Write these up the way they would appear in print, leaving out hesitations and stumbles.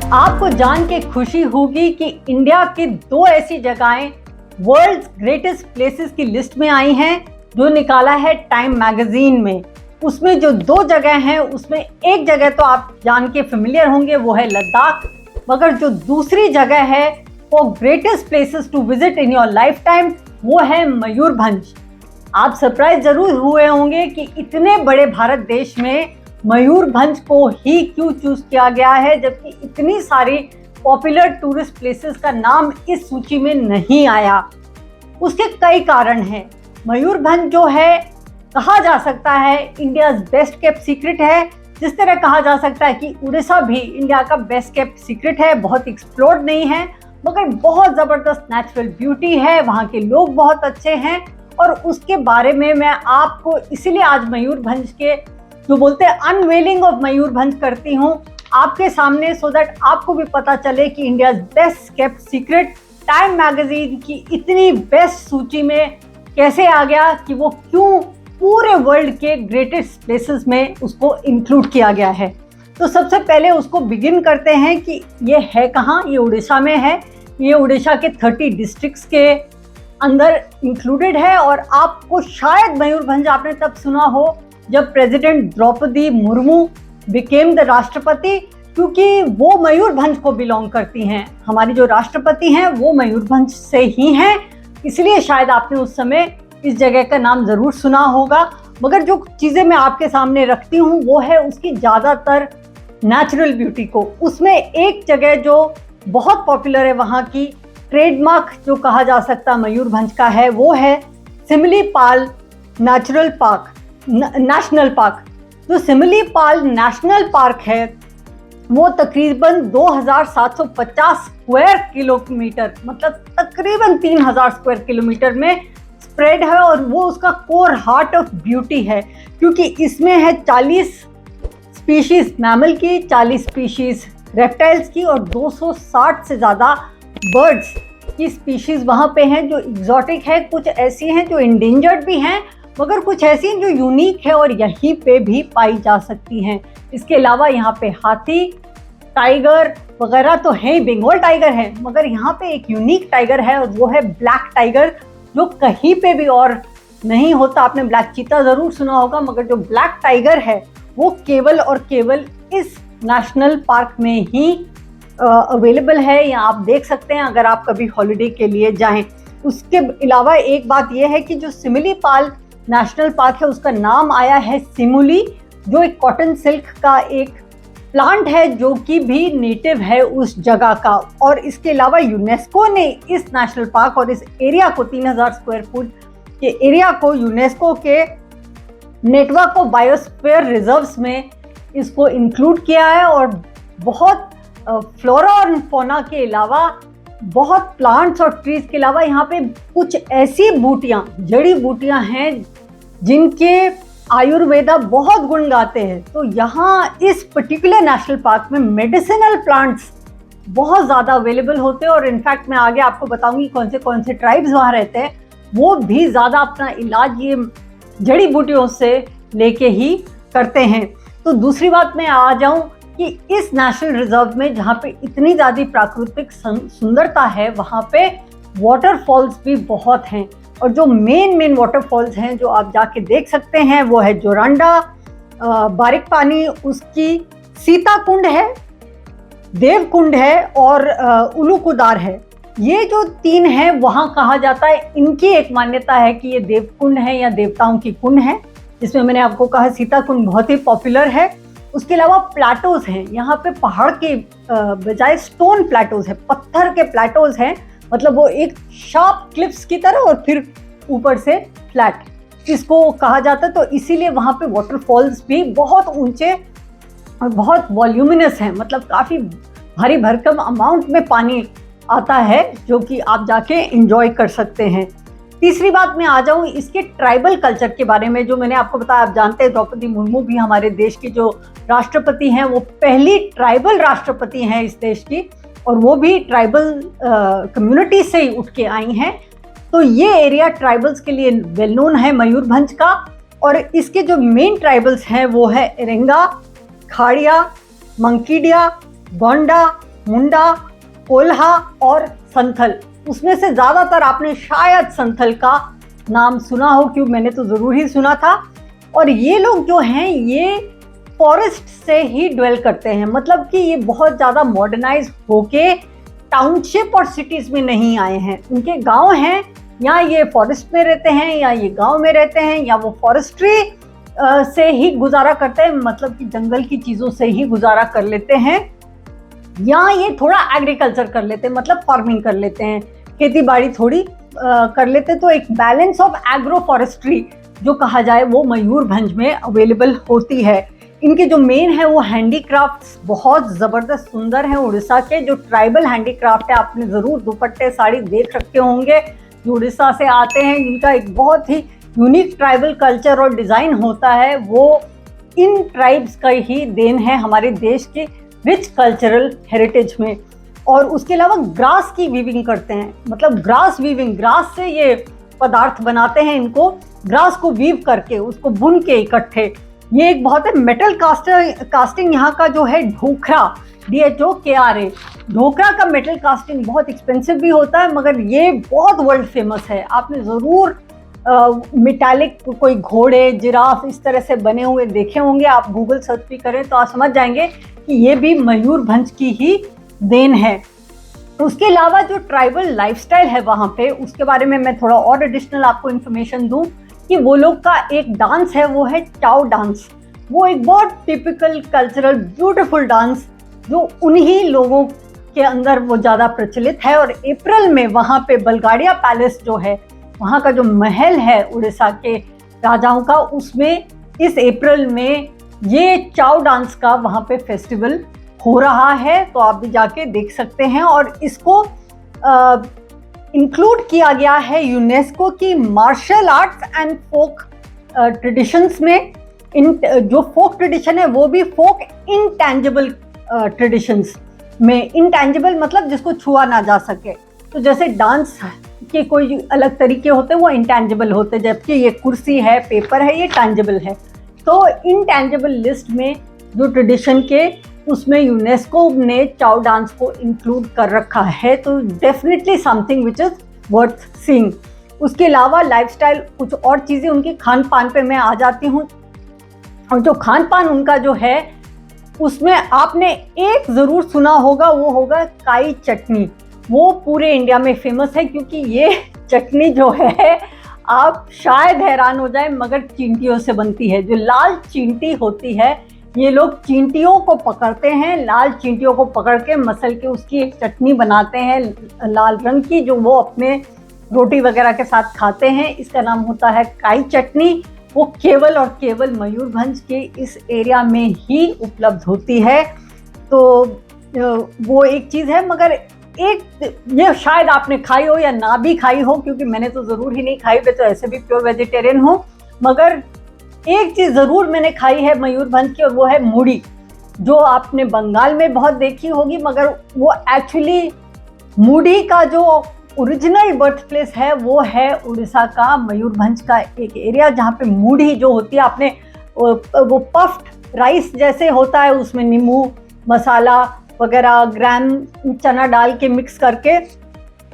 आपको जान के खुशी होगी कि इंडिया की दो ऐसी जगहें वर्ल्ड ग्रेटेस्ट प्लेसेस की लिस्ट में आई हैं जो निकाला है टाइम मैगजीन में। उसमें जो दो जगह हैं उसमें एक जगह तो आप जान के फेमिलियर होंगे, वो है लद्दाख, मगर जो दूसरी जगह है for greatest places to visit in your life time वो है मयूरभंज। आप सरप्राइज जरूर हुए होंगे कि इतने बड़े भारत देश में मयूरभंज को ही क्यों चूज किया गया है, जबकि इतनी सारी पॉपुलर टूरिस्ट प्लेसेस का नाम इस सूची में नहीं आया। उसके कई कारण हैं। मयूरभंज जो है कहा जा सकता है इंडिया बेस्ट केप्ट सीक्रेट है, जिस तरह कहा जा सकता है कि उड़ीसा भी इंडिया का बेस्ट केप्ट सीक्रेट है। बहुत एक्सप्लोर्ड नहीं है मगर बहुत ज़बरदस्त नेचुरल ब्यूटी है, वहाँ के लोग बहुत अच्छे हैं और उसके बारे में मैं आपको इसीलिए आज मयूरभंज के जो बोलते हैं अनवेलिंग ऑफ मयूरभंज करती हूँ आपके सामने, सो दैट आपको भी पता चले कि India best kept secret time magazine की इतनी बेस्ट सूची में कैसे आ गया, कि वो क्यों पूरे वर्ल्ड के ग्रेटेस्ट प्लेसेस में उसको इंक्लूड किया गया है। तो सबसे पहले उसको बिगिन करते हैं कि ये है कहाँ। ये उड़ीसा में है। ये उड़ीसा के 30 डिस्ट्रिक्ट्स के अंदर इंक्लूडेड है और आपको शायद मयूरभंज आपने तब सुना हो जब president Draupadi Murmu became the राष्ट्रपति, क्योंकि वो मयूरभंज को बिलोंग करती हैं। हमारी जो राष्ट्रपति हैं वो मयूरभंज से ही हैं, इसलिए शायद आपने उस समय इस जगह का नाम ज़रूर सुना होगा। मगर जो चीज़ें मैं आपके सामने रखती हूँ वो है उसकी ज़्यादातर नेचुरल ब्यूटी को। उसमें एक जगह जो बहुत पॉपुलर है, वहाँ की ट्रेडमार्क जो कहा जा सकता मयूरभंज का है, वो है Similipal natural park national park. जो सिमलीपाल नेशनल पार्क है वो तकरीबन 2750 स्क्वायर किलोमीटर, मतलब तकरीबन 3000 स्क्वायर किलोमीटर में स्प्रेड है और वो उसका कोर हार्ट ऑफ ब्यूटी है, क्योंकि इसमें है 40 स्पीशीज मैमल की, 40 स्पीशीज रेप्टाइल्स की और 260 से ज़्यादा बर्ड्स की स्पीशीज वहाँ पे हैं जो एग्जॉटिक है। कुछ ऐसी हैं जो इंडेंजर्ड भी हैं, मगर कुछ ऐसी जो यूनिक है और यहीं पे भी पाई जा सकती हैं। इसके अलावा यहाँ पे हाथी, टाइगर वगैरह तो है ही, बंगाल टाइगर है, मगर यहाँ पे एक यूनिक टाइगर है और वो है ब्लैक टाइगर, जो कहीं पे भी और नहीं होता। आपने ब्लैक चीता ज़रूर सुना होगा, मगर जो ब्लैक टाइगर है वो केवल और केवल इस नेशनल पार्क में ही अवेलेबल है, या आप देख सकते हैं अगर आप कभी हॉलिडे के लिए जाएं। उसके अलावा एक बात यह है कि जो सिमलीपाल नेशनल पार्क है उसका नाम आया है सिमुली, जो एक कॉटन सिल्क का एक प्लांट है जो कि भी नेटिव है उस जगह का। और इसके अलावा यूनेस्को ने इस नेशनल पार्क और इस एरिया को 3000 स्क्वायर फुट के एरिया को यूनेस्को के नेटवर्क ऑफ बायोस्फीयर रिजर्व्स में इसको इंक्लूड किया है। और बहुत फ्लोरा और फौना के अलावा, बहुत प्लांट्स और ट्रीज के अलावा यहाँ पे कुछ ऐसी बूटियाँ, जड़ी बूटियाँ हैं जिनके आयुर्वेदा बहुत गुण गाते हैं। तो यहाँ इस पर्टिकुलर नेशनल पार्क में मेडिसिनल प्लांट्स बहुत ज़्यादा अवेलेबल होते हैं और इनफैक्ट मैं आगे आपको बताऊंगी कौन से ट्राइब्स वहाँ रहते हैं, वो भी ज़्यादा अपना इलाज ये जड़ी बूटियों से लेके ही करते हैं। तो दूसरी बात मैं आ जाऊँ कि इस नेशनल रिजर्व में जहाँ पे इतनी ज़्यादा प्राकृतिक सुंदरता है, वहाँ पे वाटरफॉल्स भी बहुत हैं। और जो मेन वाटरफॉल्स हैं जो आप जाके देख सकते हैं वो है जोरांडा, बारिक पानी, उसकी सीता कुंड है, देव कुंड है और उलूकुदार है। ये जो 3 हैं वहाँ कहा जाता है, इनकी एक मान्यता है कि ये देव कुंड है या देवताओं की कुंड है, जिसमें मैंने आपको कहा सीता कुंड बहुत ही पॉपुलर है। उसके अलावा प्लेटोज हैं, यहाँ पे पहाड़ के बजाय स्टोन प्लेटोज है, पत्थर के प्लेटोज हैं, मतलब वो एक शार्प क्लिप्स की तरह और फिर ऊपर से फ्लैट इसको कहा जाता है। तो इसीलिए वहाँ पे वाटरफॉल्स भी बहुत ऊंचे और बहुत वॉल्यूमिनस हैं, मतलब काफ़ी भारी भरकम अमाउंट में पानी आता है जो कि आप जाके एंजॉय कर सकते हैं। तीसरी बात मैं आ जाऊँ इसके ट्राइबल कल्चर के बारे में। जो मैंने आपको बताया, आप जानते हैं द्रौपदी मुर्मू भी हमारे देश की जो राष्ट्रपति हैं, वो पहली ट्राइबल राष्ट्रपति हैं इस देश की, और वो भी ट्राइबल कम्युनिटी से ही उठ के आई हैं। तो ये एरिया ट्राइबल्स के लिए वेल नोन है मयूरभंज का। और इसके जो मेन ट्राइबल्स हैं वो है एरेंगा, खाड़िया, मंकीडिया, गोंडा, मुंडा, कोल्हा और संथल। उसमें से ज़्यादातर आपने शायद संथल का नाम सुना हो, क्यों मैंने तो ज़रूर ही सुना था। और ये लोग जो हैं ये फॉरेस्ट से ही ड्वेल करते हैं, मतलब कि ये बहुत ज़्यादा मॉडर्नाइज होके टाउनशिप और सिटीज़ में नहीं आए हैं। उनके गांव हैं, या ये फॉरेस्ट में रहते हैं या ये गांव में रहते हैं, या वो फॉरेस्ट्री से ही गुजारा करते हैं, मतलब कि जंगल की चीज़ों से ही गुजारा कर लेते हैं, या ये थोड़ा एग्रीकल्चर कर लेते हैं, मतलब फार्मिंग कर लेते हैं, खेती बाड़ी थोड़ी कर लेते हैं। तो एक बैलेंस ऑफ एग्रो फॉरेस्ट्री जो कहा जाए वो मयूरभंज में अवेलेबल होती है। इनके जो मेन है वो हैंडीक्राफ्ट्स बहुत ज़बरदस्त सुंदर हैं। उड़ीसा के जो ट्राइबल हैंडीक्राफ्ट है, आपने ज़रूर दुपट्टे साड़ी देख रखे होंगे, जो उड़ीसा से आते हैं, जिनका एक बहुत ही यूनिक ट्राइबल कल्चर और डिज़ाइन होता है, वो इन ट्राइब्स का ही देन है हमारे देश के रिच कल्चरल हेरिटेज में। और उसके अलावा ग्रास की वीविंग करते हैं, मतलब ग्रास वीविंग, ग्रास से ये पदार्थ बनाते हैं, इनको ग्रास को वीव करके उसको बुन के इकट्ठे। ये एक बहुत है मेटल कास्टिंग यहाँ का जो है ढोकरा, DHOKRA, ढोकरा का मेटल कास्टिंग बहुत एक्सपेंसिव भी होता है, मगर ये बहुत वर्ल्ड फेमस है। आपने ज़रूर मेटालिक कोई घोड़े, जिराफ इस तरह से बने हुए देखे होंगे, आप गूगल सर्च भी करें तो आप समझ जाएंगे कि ये भी मयूरभंज की ही देन है। उसके अलावा जो ट्राइबल लाइफस्टाइल है वहाँ पे, उसके बारे में मैं थोड़ा और एडिशनल आपको इन्फॉर्मेशन दूँ कि वो लोग का एक डांस है, वो है चाउ डांस। वो एक बहुत टिपिकल कल्चरल ब्यूटीफुल डांस जो उन्हीं लोगों के अंदर वो ज़्यादा प्रचलित है। और अप्रैल में वहाँ पे बलगाड़िया पैलेस जो है, वहाँ का जो महल है उड़ीसा के राजाओं का, उसमें इस अप्रैल में ये चाउ डांस का वहाँ पे फेस्टिवल हो रहा है, तो आप भी जाके देख सकते हैं। और इसको इंक्लूड किया गया है यूनेस्को की martial arts and folk traditions में। जो फोक ट्रेडिशन है वो भी फोक इंटेंजिबल ट्रेडिशंस में। इंटेंजिबल मतलब जिसको छुआ ना जा सके, तो जैसे डांस के कोई अलग तरीके होते हैं वो इंटेंजिबल होते हैं, जबकि ये कुर्सी है, पेपर है, ये टेंजिबल है। तो इंटेंजिबल लिस्ट में जो ट्रेडिशन के, उसमें यूनेस्को ने चाउ डांस को इंक्लूड कर रखा है, तो definitely something which is worth seeing. उसके अलावा लाइफस्टाइल, कुछ और चीज़ें उनके खान पान पे मैं आ जाती हूँ। और जो खान पान उनका जो है, उसमें आपने एक ज़रूर सुना होगा, वो होगा काई चटनी। वो पूरे इंडिया में फेमस है, क्योंकि ये चटनी जो है, आप शायद हैरान हो जाए, मगर चींटियों से बनती है। जो लाल चींटी होती है, ये लोग चींटियों को पकड़ते हैं, लाल चींटियों को पकड़ के मसल के उसकी एक चटनी बनाते हैं लाल रंग की, जो वो अपने रोटी वगैरह के साथ खाते हैं। इसका नाम होता है काई चटनी। वो केवल और केवल मयूरभंज के इस एरिया में ही उपलब्ध होती है। तो वो एक चीज़ है, मगर एक ये शायद आपने खाई हो या ना भी खाई हो, क्योंकि मैंने तो ज़रूर ही नहीं खाई, मैं तो ऐसे भी प्योर वेजिटेरियन हूँ। मगर एक चीज़ ज़रूर मैंने खाई है मयूरभंज की, और वो है मूढ़ी, जो आपने बंगाल में बहुत देखी होगी, मगर वो एक्चुअली मूढ़ी का जो ओरिजिनल बर्थ प्लेस है वो है उड़ीसा का मयूरभंज का एक एरिया, जहाँ पे मूढ़ी जो होती है, आपने वो पफ्ड राइस जैसे होता है, उसमें नींबू, मसाला वगैरह, ग्राम चना डाल के मिक्स करके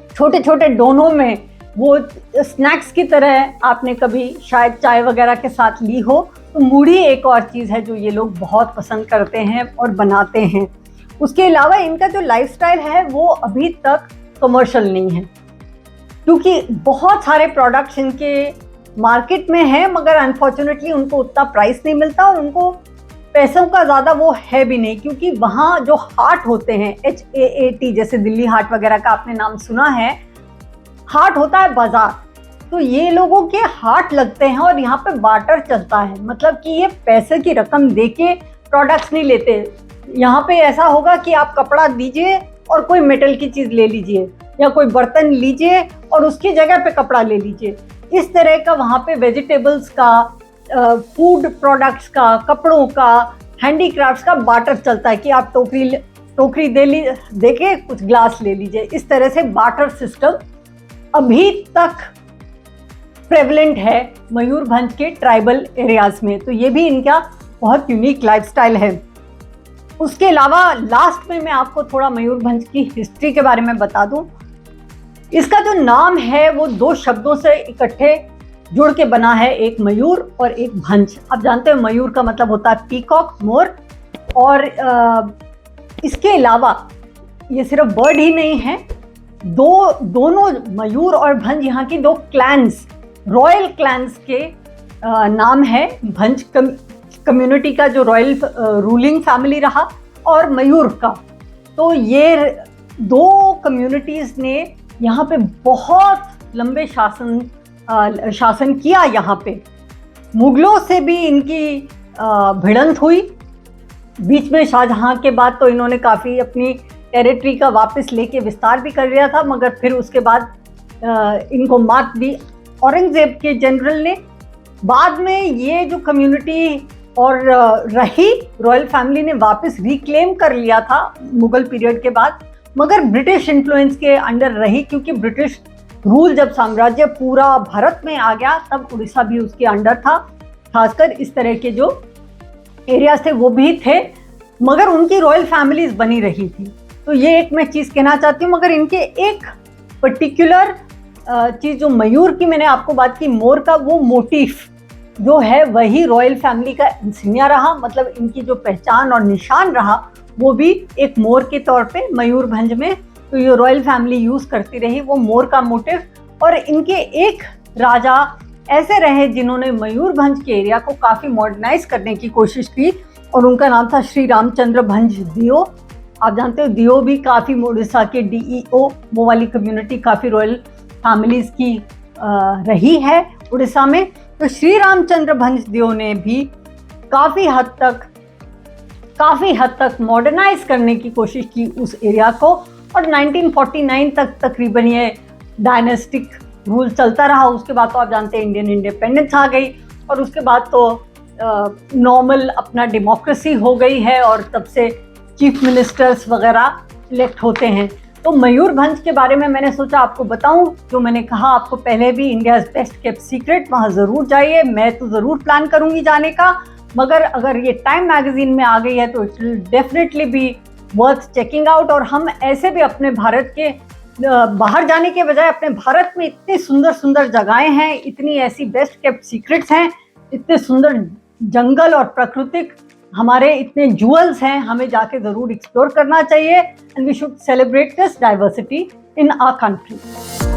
छोटे छोटे डोनों में, वो स्नैक्स की तरह आपने कभी शायद चाय वगैरह के साथ ली हो। तो मूढ़ी एक और चीज़ है जो ये लोग बहुत पसंद करते हैं और बनाते हैं। उसके अलावा इनका जो लाइफस्टाइल है वो अभी तक कमर्शियल नहीं है, क्योंकि बहुत सारे प्रोडक्ट्स इनके मार्केट में हैं, मगर अनफॉर्चुनेटली उनको उतना प्राइस नहीं मिलता, और उनको पैसों का ज़्यादा वो है भी नहीं, क्योंकि वहाँ जो हाट होते हैं, HAAT, जैसे दिल्ली हाट वगैरह का आपने नाम सुना है, हाट होता है बाजार, तो ये लोगों के हाट लगते हैं और यहाँ पे बार्टर चलता है, मतलब कि ये पैसे की रकम देके प्रोडक्ट्स नहीं लेते। यहाँ पे ऐसा होगा कि आप कपड़ा दीजिए और कोई मेटल की चीज़ ले लीजिए, या कोई बर्तन लीजिए और उसकी जगह पे कपड़ा ले लीजिए। इस तरह का वहाँ पे वेजिटेबल्स का, फूड प्रोडक्ट्स का, कपड़ों का, हैंडीक्राफ्ट्स का बार्टर चलता है कि आप टोकरी दे के कुछ ग्लास ले लीजिए। इस तरह से बार्टर सिस्टम अभी तक प्रेवलेंट है मयूरभंज के ट्राइबल एरियाज में, तो ये भी इनका बहुत यूनिक लाइफस्टाइल है। उसके अलावा लास्ट में मैं आपको थोड़ा मयूरभंज की हिस्ट्री के बारे में बता दूं। इसका जो नाम है वो दो शब्दों से इकट्ठे जुड़ के बना है, एक मयूर और एक भंज। आप जानते हैं मयूर का मतलब होता है पीकॉक, मोर, और इसके अलावा ये सिर्फ बर्ड ही नहीं है, दोनों मयूर और भंज यहाँ की दो क्लैंस, रॉयल क्लैंस के नाम है। भंज कम्युनिटी का जो रॉयल रूलिंग फैमिली रहा और मयूर का, तो ये दो कम्युनिटीज ने यहाँ पे बहुत लंबे शासन किया। यहाँ पे मुगलों से भी इनकी भिड़ंत हुई बीच में। शाहजहां के बाद तो इन्होंने काफ़ी अपनी टेरिटरी का वापस लेके विस्तार भी कर लिया था, मगर फिर उसके बाद इनको मात दी औरंगजेब के जनरल ने। बाद में ये जो कम्युनिटी और रही, रॉयल फैमिली ने वापस रिक्लेम कर लिया था मुगल पीरियड के बाद, मगर ब्रिटिश इन्फ्लुएंस के अंडर रही, क्योंकि ब्रिटिश रूल जब साम्राज्य पूरा भारत में आ गया तब उड़ीसा भी उसके अंडर था। खासकर इस तरह के जो एरियाज थे वो भी थे, मगर उनकी रॉयल फैमिलीज बनी रही थी। तो ये एक मैं चीज़ कहना चाहती हूँ। मगर इनके एक पर्टिकुलर चीज़ जो मयूर की मैंने आपको बात की, मोर का, वो मोटिफ जो है वही रॉयल फैमिली का इंसिग्निया रहा, मतलब इनकी जो पहचान और निशान रहा वो भी एक मोर के तौर पे मयूरभंज में तो ये रॉयल फैमिली यूज़ करती रही, वो मोर का मोटिव। और इनके एक राजा ऐसे रहे जिन्होंने मयूरभंज के एरिया को काफ़ी मॉडर्नाइज करने की कोशिश की, और उनका नाम था श्री रामचंद्र भंज दियो। आप जानते हो दियो भी काफ़ी उड़ीसा के DEO वो वाली कम्युनिटी काफ़ी रॉयल फैमिलीज़ की रही है उड़ीसा में। तो श्री रामचंद्र भंज दियो ने भी काफ़ी हद तक मॉडर्नाइज करने की कोशिश की उस एरिया को, और 1949 तक तकरीबन ये डायनेस्टिक रूल चलता रहा। उसके बाद तो आप जानते हैं इंडियन इंडिपेंडेंस आ गई, और उसके बाद तो नॉर्मल अपना डेमोक्रेसी हो गई है, और तब से चीफ मिनिस्टर्स वगैरह इलेक्ट होते हैं। तो मयूरभंज के बारे में मैंने सोचा आपको बताऊं, जो मैंने कहा आपको पहले भी, इंडिया बेस्ट केप्ट सीक्रेट, वहाँ ज़रूर जाइए। मैं तो ज़रूर प्लान करूँगी जाने का, मगर अगर ये टाइम मैगजीन में आ गई है तो it will definitely be worth checking out. और हम ऐसे भी अपने भारत के बाहर जाने के बजाय अपने भारत में इतनी सुंदर सुंदर जगहें हैं, इतनी ऐसी बेस्ट केप्ट सीक्रेट्स हैं, इतने सुंदर जंगल और प्राकृतिक हमारे इतने जूअल्स हैं, हमें जाके ज़रूर एक्सप्लोर करना चाहिए। And we should celebrate this diversity in our country.